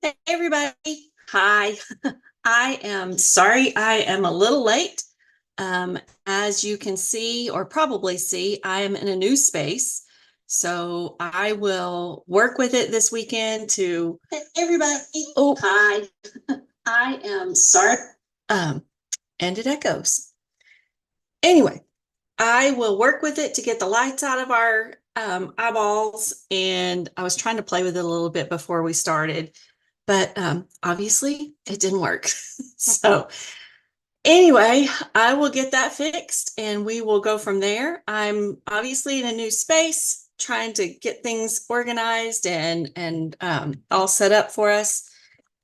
Hey everybody. Hi. I am sorry I am a little late. As you can see or probably see, I am in a new space. So I will work with it this weekend to Hey everybody. Oh, hi. I am sorry. Um, and it echoes. Anyway, I will work with it to get the lights out of our eyeballs. And I was trying to play with it a little bit before we started, but obviously it didn't work. So anyway, I will get that fixed and we will go from there. I'm obviously in a new space, trying to get things organized and all set up for us,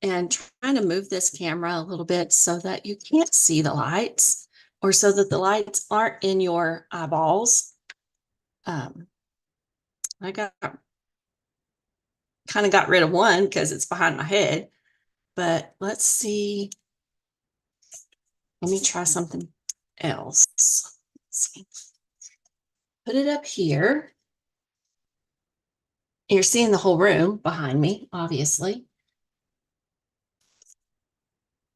and trying to move this camera a little bit so that you can't see the lights, or so that the lights aren't in your eyeballs. I kind of got rid of one because it's behind my head, but let's see. Let me try something else. Let's see. Put it up here. You're seeing the whole room behind me, obviously.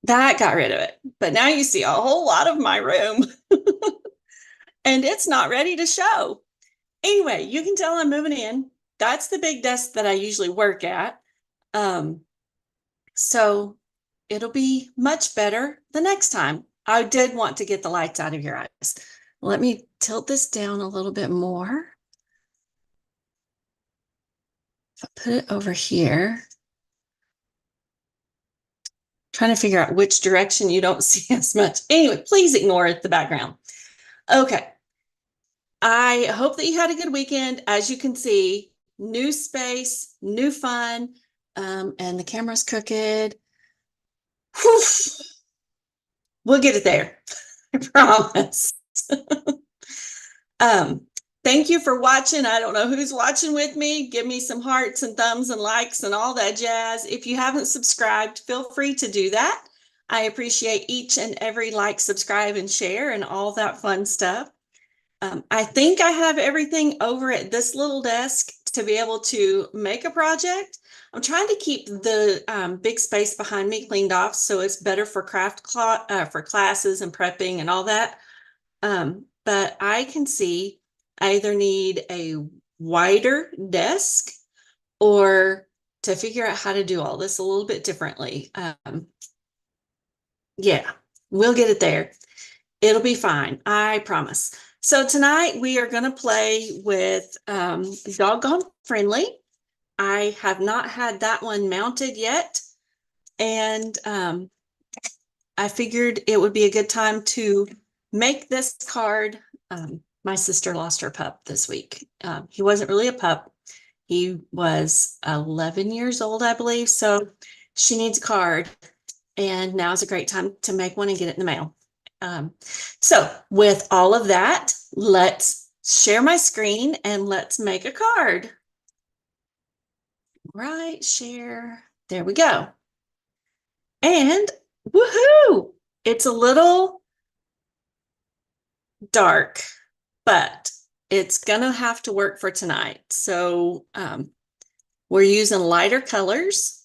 That got rid of it, but now you see a whole lot of my room and it's not ready to show. Anyway, you can tell I'm moving in. That's the big desk that I usually work at. Um, so it'll be much better the next time. I did want to get the lights out of your eyes. Let me tilt this down a little bit more. If I put it over here, trying to figure out which direction you don't see as much. Anyway, please ignore the background. Okay. I hope that you had a good weekend. As you can see, new space, new fun, and the camera's crooked. Whew. We'll get it there. I promise. um, thank you for watching. I don't know who's watching with me. Give me some hearts and thumbs and likes and all that jazz. If you haven't subscribed, feel free to do that. I appreciate each and every like, subscribe, and share and all that fun stuff. I think I have everything over at this little desk to be able to make a project. I'm trying to keep the big space behind me cleaned off so it's better for for classes and prepping and all that. But I can see I either need a wider desk or to figure out how to do all this a little bit differently. Yeah, we'll get it there. It'll be fine, I promise. So tonight we are going to play with Doggone Friendly. I have not had that one mounted yet, and I figured it would be a good time to make this card. My sister lost her pup this week. He wasn't really a pup. He was 11 years old, I believe. So she needs a card, and now is a great time to make one and get it in the mail. So with all of that, let's share my screen and let's make a card. Right, share. There we go. And woohoo! It's a little dark, but it's gonna have to work for tonight. So we're using lighter colors.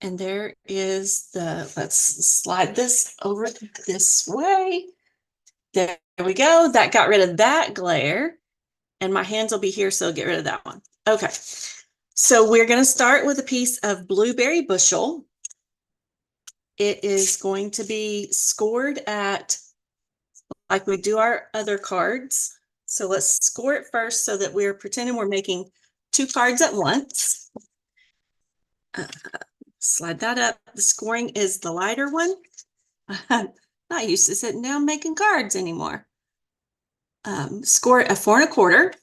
And there is let's slide this over this way. There we go. That got rid of that glare. And my hands will be here, so I'll get rid of that one. Okay. So we're going to start with a piece of blueberry bushel. It is going to be scored at, like we do our other cards. So let's score it first so that we're pretending we're making two cards at once. Slide that up. The scoring is the lighter one. I'm not used to sitting down making cards anymore. Score it a 4 1/4.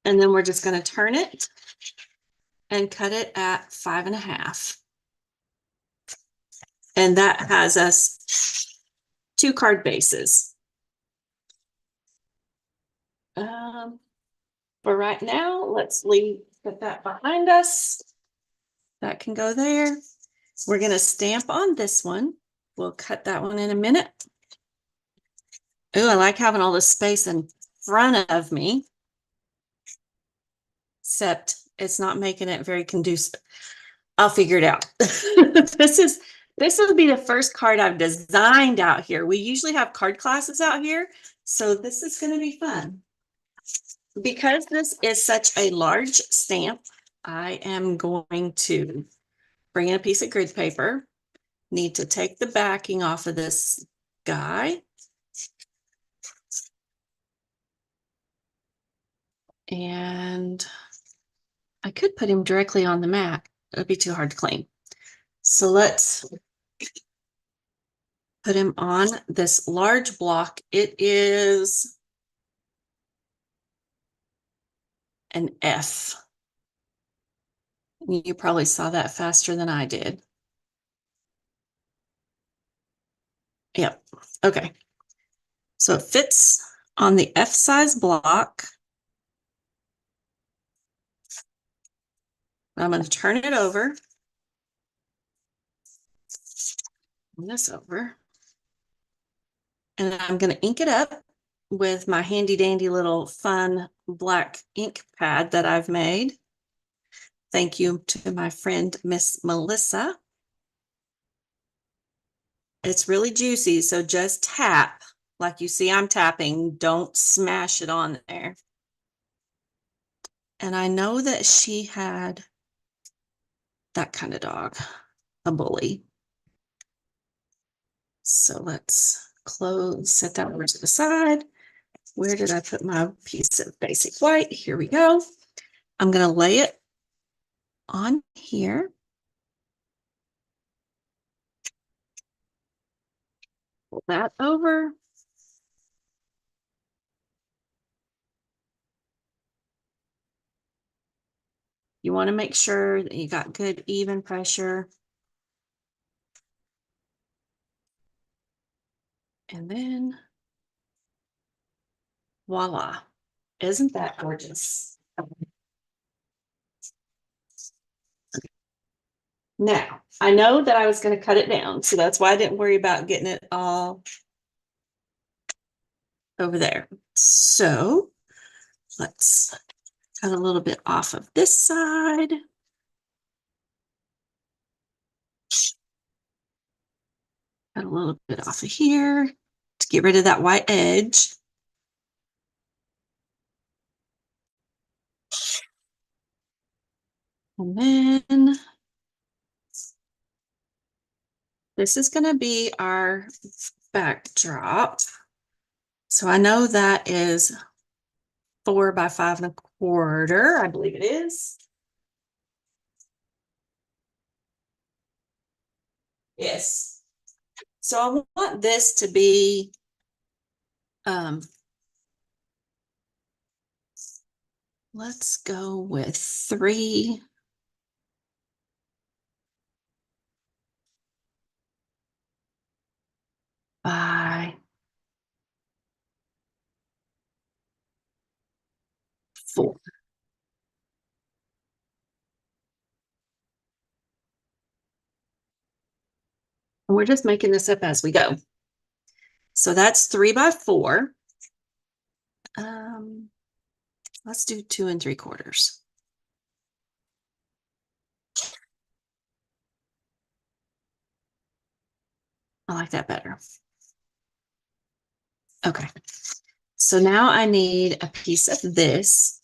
And then we're just going to turn it and cut it at 5 1/2. And that has us 2 card bases. For right now, let's put that behind us. That can go there. We're going to stamp on this one. We'll cut that one in a minute. Oh, I like having all this space in front of me. Except it's not making it very conducive. I'll figure it out. This will be the first card I've designed out here. We usually have card classes out here, so this is going to be fun. Because this is such a large stamp, I am going to bring in a piece of grid paper. Need to take the backing off of this guy. And I could put him directly on the mat. It'd be too hard to clean. So let's put him on this large block. It is an F. You probably saw that faster than I did. Yep. Okay. So it fits on the F size block. I'm going to turn it over. Turn this over. And I'm going to ink it up with my handy dandy little fun black ink pad that I've made. Thank you to my friend, Miss Melissa. It's really juicy, so just tap like you see I'm tapping. Don't smash it on there. And I know that she had that kind of dog, a bully. So let's set that over to the side. Where did I put my piece of basic white? Here we go. I'm going to lay it on here. Pull that over. You want to make sure that you got good even pressure. And then voila. Isn't that gorgeous? Now, I know that I was going to cut it down, so that's why I didn't worry about getting it all over there. So let's cut a little bit off of this side. Cut a little bit off of here to get rid of that white edge. And then this is going to be our backdrop. So I know that is 4 by 5 1/4, I believe it is. Yes. So I want this to be let's go with 3 by 4. And we're just making this up as we go. So that's 3 by 4. Let's do 2 3/4. I like that better. Okay. So now I need a piece of this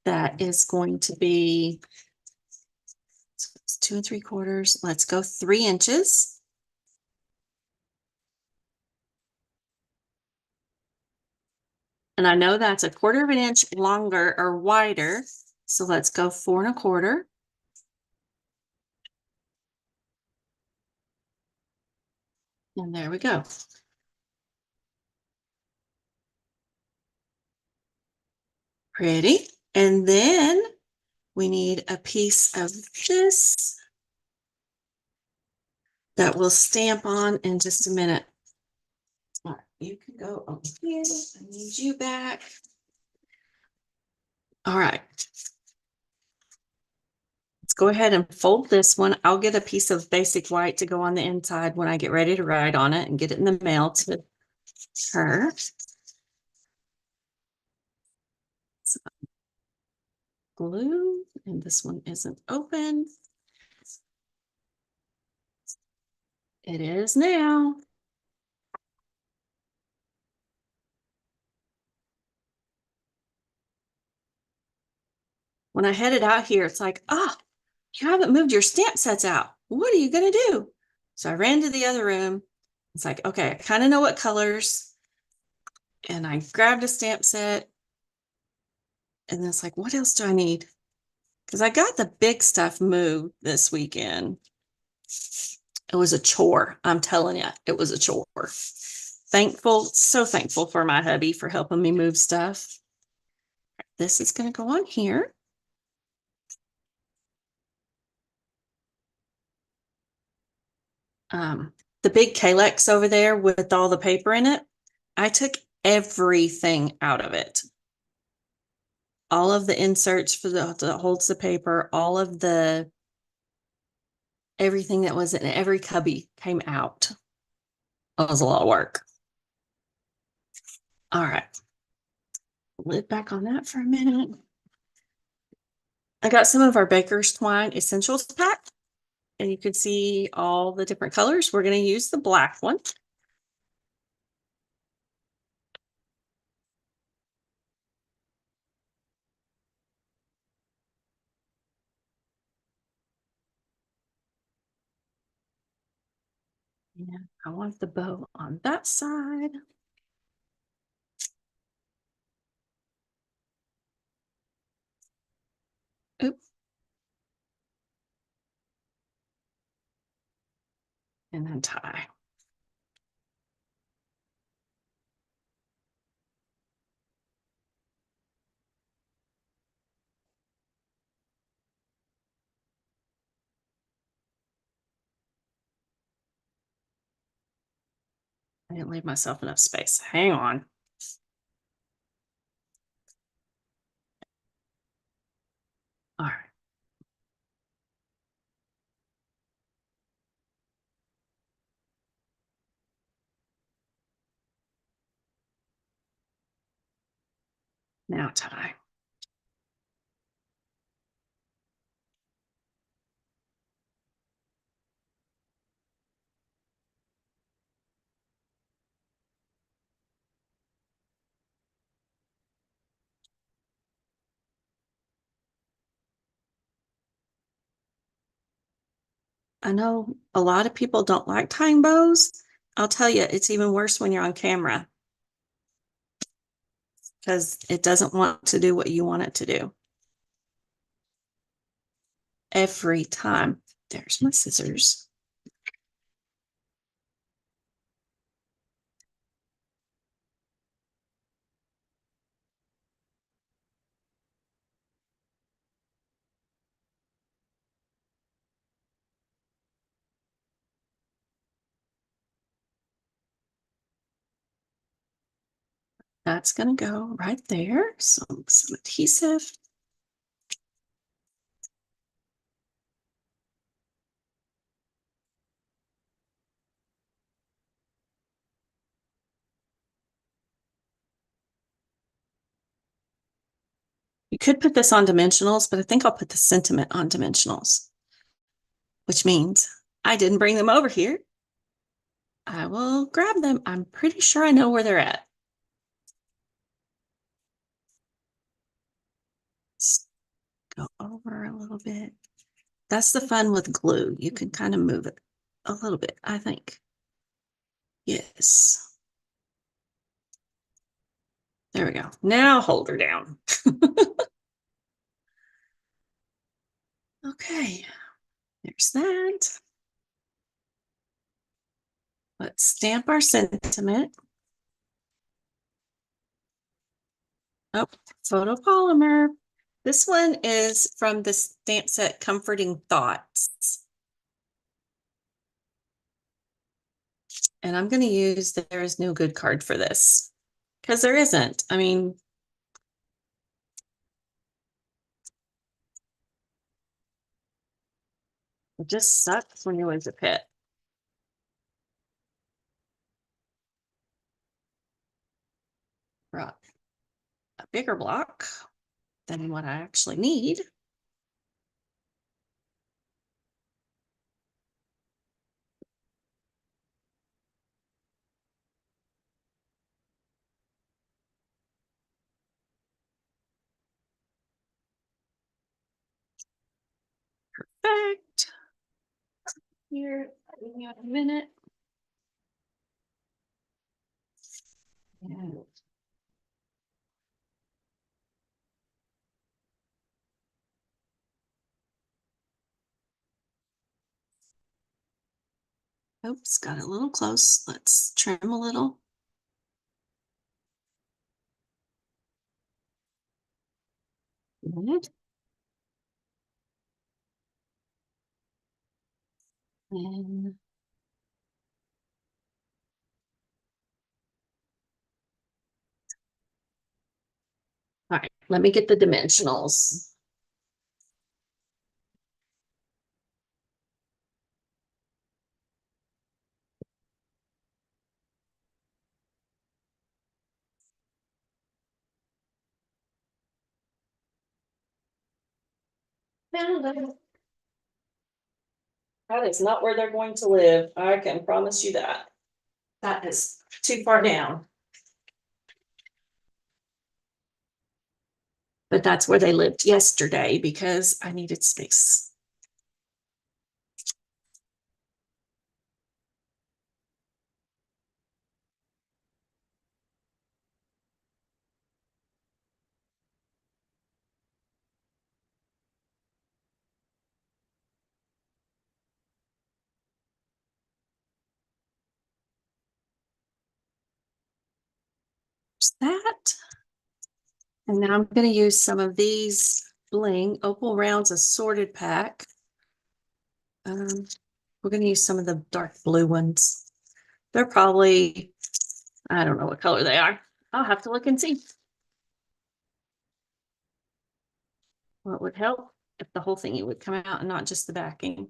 that is going to be 2 3/4. Let's go 3 inches. And I know that's 1/4 of an inch longer or wider. So let's go 4 1/4. And there we go. Pretty. And then we need a piece of this that we'll stamp on in just a minute. All right, you can go over here. I need you back. All right. Let's go ahead and fold this one. I'll get a piece of basic white to go on the inside when I get ready to write on it and get it in the mail to her. So glue, and this one isn't open. It is now. When I headed out here, it's like, ah, oh, you haven't moved your stamp sets out. What are you going to do? So I ran to the other room. It's like, okay, I kind of know what colors. And I grabbed a stamp set. And it's like, what else do I need? Because I got the big stuff moved this weekend. It was a chore. I'm telling you, it was a chore. Thankful, so thankful for my hubby for helping me move stuff. This is going to go on here. The big Kalex over there with all the paper in it, I took everything out of it. All of the inserts for that holds the paper, all of the everything that was in every cubby came out. That was a lot of work. All right. Lid back on that for a minute. I got some of our Baker's Twine Essentials pack, and you can see all the different colors. We're going to use the black one. And I want the bow on that side. Oops. And then tie. I didn't leave myself enough space. Hang on. All right. Now tie. I know a lot of people don't like tying bows. I'll tell you, it's even worse when you're on camera because it doesn't want to do what you want it to do. Every time. There's my scissors. That's going to go right there. Some adhesive. You could put this on dimensionals, but I think I'll put the sentiment on dimensionals, which means I didn't bring them over here. I will grab them. I'm pretty sure I know where they're at. Let's go over a little bit. That's the fun with glue. You can kind of move it a little bit, I think. Yes. There we go. Now hold her down. Okay, there's that. Let's stamp our sentiment. Oh, photopolymer. This one is from the stamp set Comforting Thoughts. And I'm going to use the There Is No Good card for this because there isn't. I mean, it just sucks when you lose a pet. Right. A bigger block. than what I actually need. Perfect. Here, give me a minute. And oops, got a little close. Let's trim a little. Good. And all right, let me get the dimensionals. That is not where they're going to live. I can promise you that. That is too far down. But that's where they lived yesterday because I needed space. That. And now I'm going to use some of these bling Opal Rounds assorted pack. We're going to use some of the dark blue ones. They're probably, I don't know what color they are. I'll have to look and see. What would help if the whole thing would come out and not just the backing.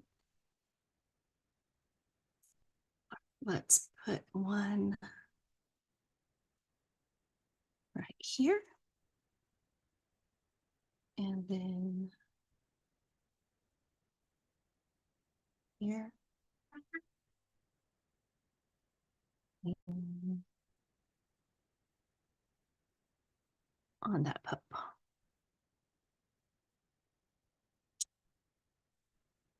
Let's put one right here. And then here. And on that pup.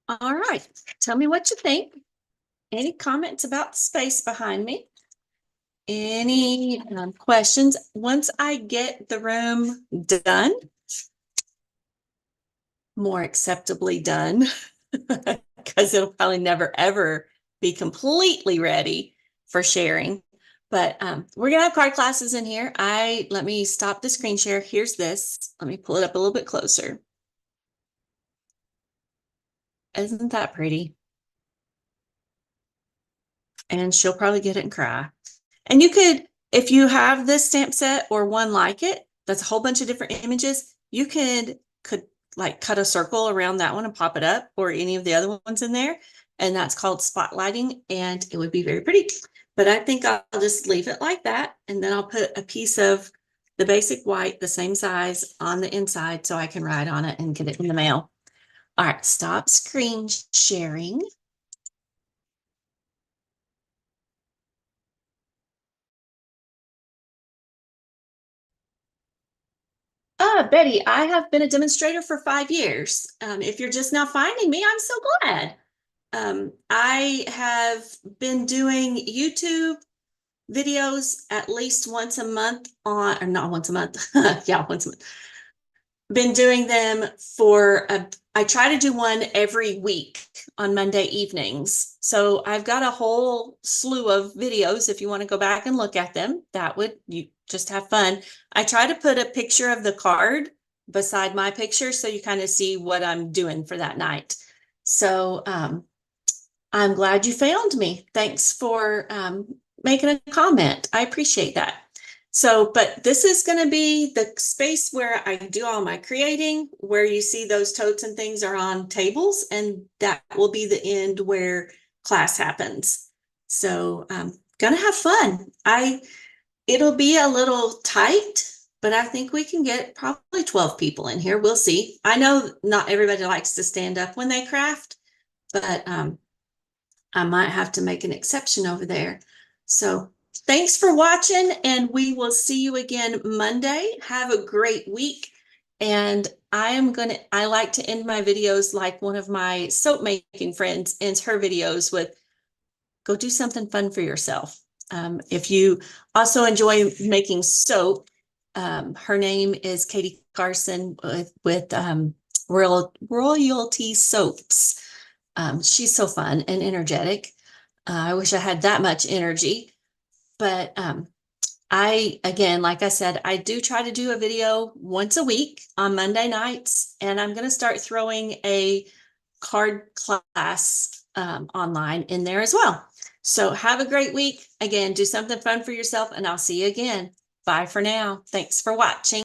All right, tell me what you think. Any comments about the space behind me? Any questions? Once I get the room done, more acceptably done, because it'll probably never ever be completely ready for sharing. But we're gonna have card classes in here. Let me stop the screen share. Here's this. Let me pull it up a little bit closer. Isn't that pretty? And she'll probably get it and cry. And you could, if you have this stamp set or one like it, that's a whole bunch of different images, you could like cut a circle around that one and pop it up, or any of the other ones in there. And that's called spotlighting, and it would be very pretty. But I think I'll just leave it like that. And then I'll put a piece of the basic white, the same size, on the inside so I can write on it and get it in the mail. All right, stop screen sharing. Betty, I have been a demonstrator for 5 years. If you're just now finding me, I'm so glad. I have been doing YouTube videos at least once a month or not once a month. Yeah, once a month. Been doing them I try to do one every week on Monday evenings. So I've got a whole slew of videos. If you want to go back and look at them, you just have fun. I try to put a picture of the card beside my picture so you kind of see what I'm doing for that night. So I'm glad you found me. Thanks for making a comment. I appreciate that. So, but this is going to be the space where I do all my creating, where you see those totes and things are on tables, and that will be the end where class happens. So I'm gonna have fun. It'll be a little tight but I think we can get probably 12 people in here. We'll see. I know not everybody likes to stand up when they craft, but I might have to make an exception over there. So thanks for watching, and we will see you again Monday. Have a great week. And I like to end my videos like one of my soap making friends ends her videos with, go do something fun for yourself. If you also enjoy making soap, her name is Katie Carson with Royalty Soaps. She's so fun and energetic. I wish I had that much energy, but again, like I said, I do try to do a video once a week on Monday nights, and I'm going to start throwing a card class online in there as well. So have a great week. Again, do something fun for yourself, and I'll see you again. Bye for now. Thanks for watching.